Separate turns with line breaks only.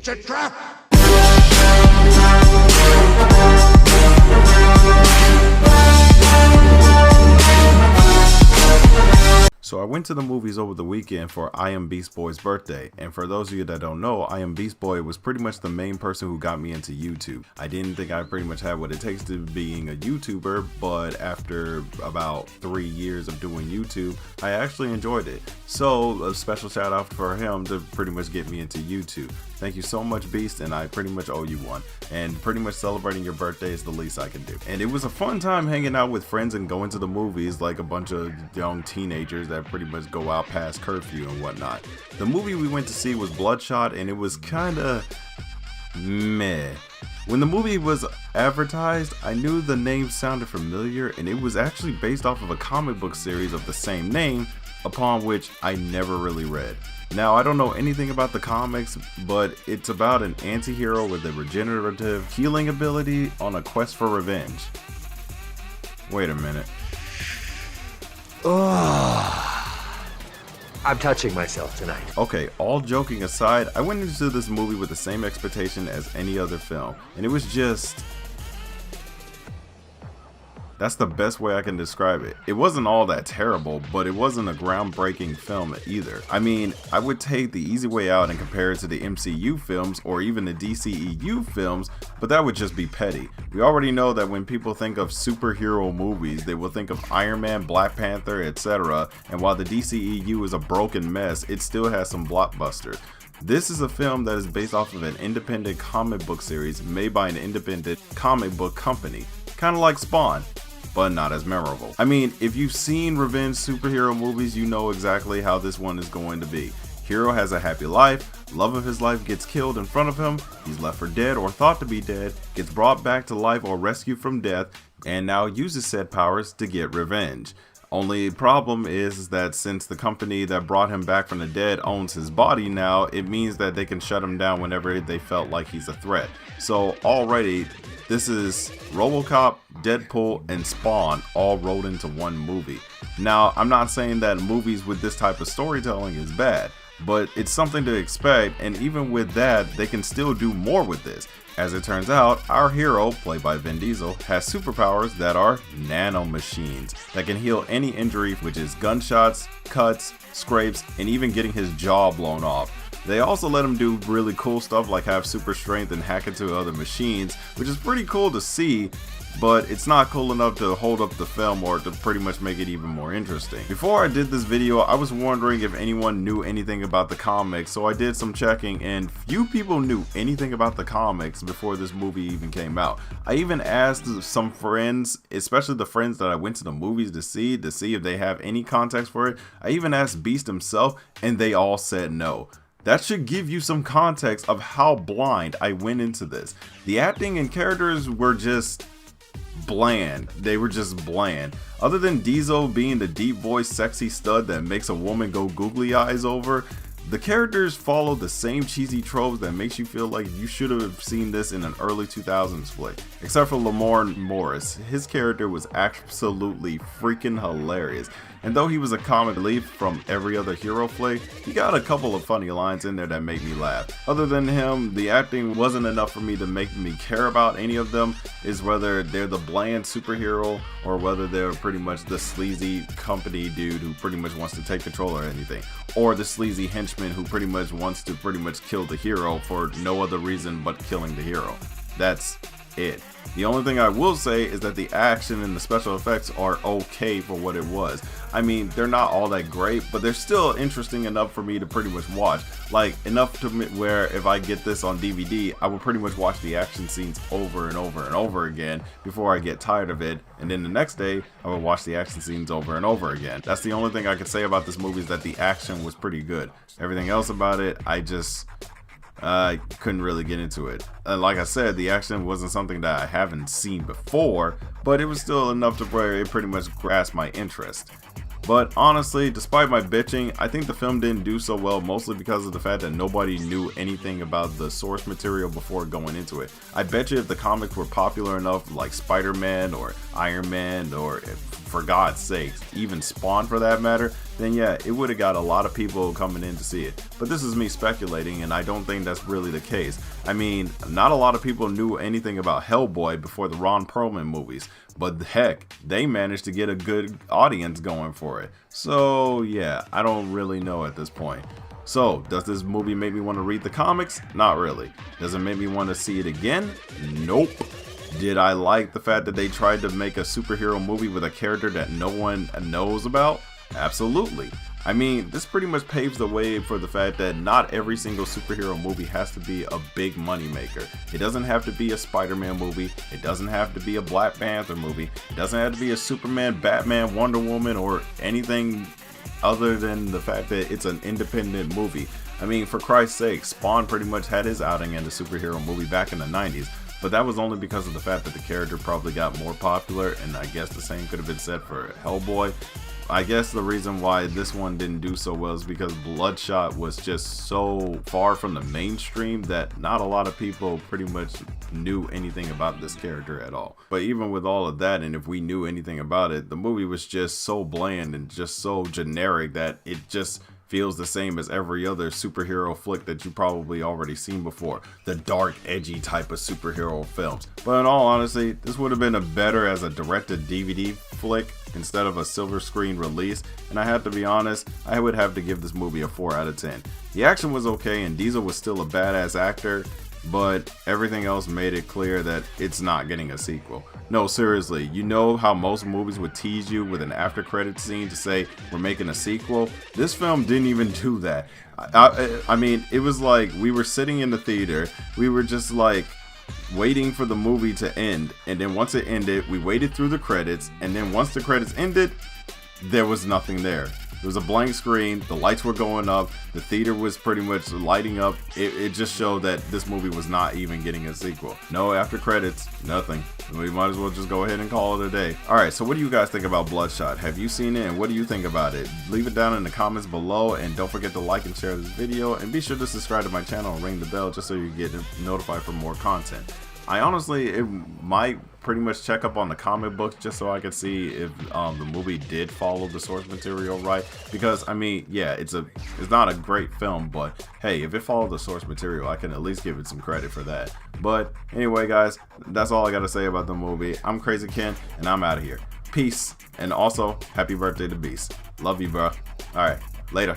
It's a trap!
So I went to the movies over the weekend for I Am Beast Boy's birthday, and for those of you that don't know, I Am Beast Boy was pretty much the main person who got me into YouTube. I didn't think I pretty much had what it takes to being a YouTuber, but after about 3 years of doing YouTube, I actually enjoyed it. So a special shout out for him to pretty much get me into YouTube. Thank you so much, Beast, and I pretty much owe you one. And pretty much celebrating your birthday is the least I can do. And it was a fun time hanging out with friends and going to the movies like a bunch of young teenagers that pretty much go out past curfew and whatnot. The movie we went to see was Bloodshot, and it was kinda meh. When the movie was advertised, I knew the name sounded familiar, and it was actually based off of a comic book series of the same name, upon which I never really read. Now, I don't know anything about the comics, but it's about an anti-hero with a regenerative healing ability on a quest for revenge. Wait a minute.
I'm touching myself tonight.
Okay, all joking aside, I went into this movie with the same expectation as any other film, and it was just... that's the best way I can describe it. It wasn't all that terrible, but it wasn't a groundbreaking film either. I mean, I would take the easy way out and compare it to the MCU films or even the DCEU films, but that would just be petty. We already know that when people think of superhero movies, they will think of Iron Man, Black Panther, etc. And while the DCEU is a broken mess, it still has some blockbusters. This is a film that is based off of an independent comic book series made by an independent comic book company, kind of like Spawn, but not as memorable. I mean, if you've seen revenge superhero movies, you know exactly how this one is going to be. Hero has a happy life, love of his life gets killed in front of him, he's left for dead or thought to be dead, gets brought back to life or rescued from death, and now uses said powers to get revenge. Only problem is that since the company that brought him back from the dead owns his body now, it means that they can shut him down whenever they felt like he's a threat. So already, this is RoboCop, Deadpool, and Spawn all rolled into one movie. Now, I'm not saying that movies with this type of storytelling is bad, but it's something to expect, and even with that, they can still do more with this. As it turns out, our hero, played by Vin Diesel, has superpowers that are nanomachines that can heal any injury, which is gunshots, cuts, scrapes, and even getting his jaw blown off. They also let him do really cool stuff like have super strength and hack into other machines, which is pretty cool to see, but it's not cool enough to hold up the film or to pretty much make it even more interesting. Before I did this video, I was wondering if anyone knew anything about the comics, so I did some checking, and few people knew anything about the comics before this movie even came out. I even asked some friends, especially the friends that I went to the movies to see if they have any context for it. I even asked Beast himself, and they all said no. That should give you some context of how blind I went into this. The acting and characters were just bland. They were just bland. Other than Diesel being the deep voice sexy stud that makes a woman go googly eyes over, the characters follow the same cheesy tropes that makes you feel like you should have seen this in an early 2000s flick. Except for Lamorne Morris, his character was absolutely freaking hilarious. And though he was a comic relief from every other hero flick, he got a couple of funny lines in there that made me laugh. Other than him, the acting wasn't enough for me to make me care about any of them, is whether they're the bland superhero or whether they're pretty much the sleazy company dude who pretty much wants to take control or anything. Or the sleazy henchman who pretty much wants to pretty much kill the hero for no other reason but killing the hero. That's it. The only thing I will say is that the action and the special effects are okay for what it was. I mean, they're not all that great, but they're still interesting enough for me to pretty much watch. Like, enough to where if I get this on DVD, I will pretty much watch the action scenes over and over and over again before I get tired of it. And then the next day, I will watch the action scenes over and over again. That's the only thing I could say about this movie, is that the action was pretty good. Everything else about it, I couldn't really get into it. Like I said, the action wasn't something that I haven't seen before, but it was still enough to where it pretty much grasped my interest. But honestly, despite my bitching, I think the film didn't do so well, mostly because of the fact that nobody knew anything about the source material before going into it. I bet you if the comics were popular enough, like Spider-Man or Iron Man or for God's sakes, even Spawn for that matter, then yeah, it would have got a lot of people coming in to see it. But this is me speculating, and I don't think that's really the case. I mean, not a lot of people knew anything about Hellboy before the Ron Perlman movies, but heck, they managed to get a good audience going for it. So yeah, I don't really know at this point. So, does this movie make me want to read the comics? Not really. Does it make me want to see it again? Nope. Did I like the fact that they tried to make a superhero movie with a character that no one knows about? Absolutely. I mean, this pretty much paves the way for the fact that not every single superhero movie has to be a big money maker. It doesn't have to be a Spider-Man movie. It doesn't have to be a Black Panther movie. It doesn't have to be a Superman, Batman, Wonder Woman, or anything other than the fact that it's an independent movie. I mean, for Christ's sake, Spawn pretty much had his outing in the superhero movie back in the 90s, but that was only because of the fact that the character probably got more popular, and I guess the same could have been said for Hellboy. I guess the reason why this one didn't do so well is because Bloodshot was just so far from the mainstream that not a lot of people pretty much knew anything about this character at all. But even with all of that, and if we knew anything about it, the movie was just so bland and just so generic that it just feels the same as every other superhero flick that you probably already seen before. The dark, edgy type of superhero films. But in all honesty, this would have been better as a direct-to-DVD flick instead of a silver screen release, and I have to be honest, I would have to give this movie a 4 out of 10. The action was okay and Diesel was still a badass actor, but everything else made it clear that it's not getting a sequel. No, seriously, you know how most movies would tease you with an after credit scene to say we're making a sequel? This film didn't even do that. I mean, it was like we were sitting in the theater, we were just like waiting for the movie to end, and then once it ended, we waited through the credits, and then once the credits ended, there was nothing there. It was a blank screen, the lights were going up, the theater was pretty much lighting up. It just showed that this movie was not even getting a sequel. No after credits, nothing. We might as well just go ahead and call it a day. Alright, so what do you guys think about Bloodshot? Have you seen it, and what do you think about it? Leave it down in the comments below, and don't forget to like and share this video, and be sure to subscribe to my channel and ring the bell just so you get notified for more content. I honestly might pretty much check up on the comic books just so I can see if the movie did follow the source material right, because I mean, yeah, it's not a great film, but hey, if it followed the source material, I can at least give it some credit for that. But anyway guys, that's all I gotta say about the movie. I'm Crazy Ken, and I'm out of here. Peace, and also happy birthday to Beast. Love you, bro. All right, later.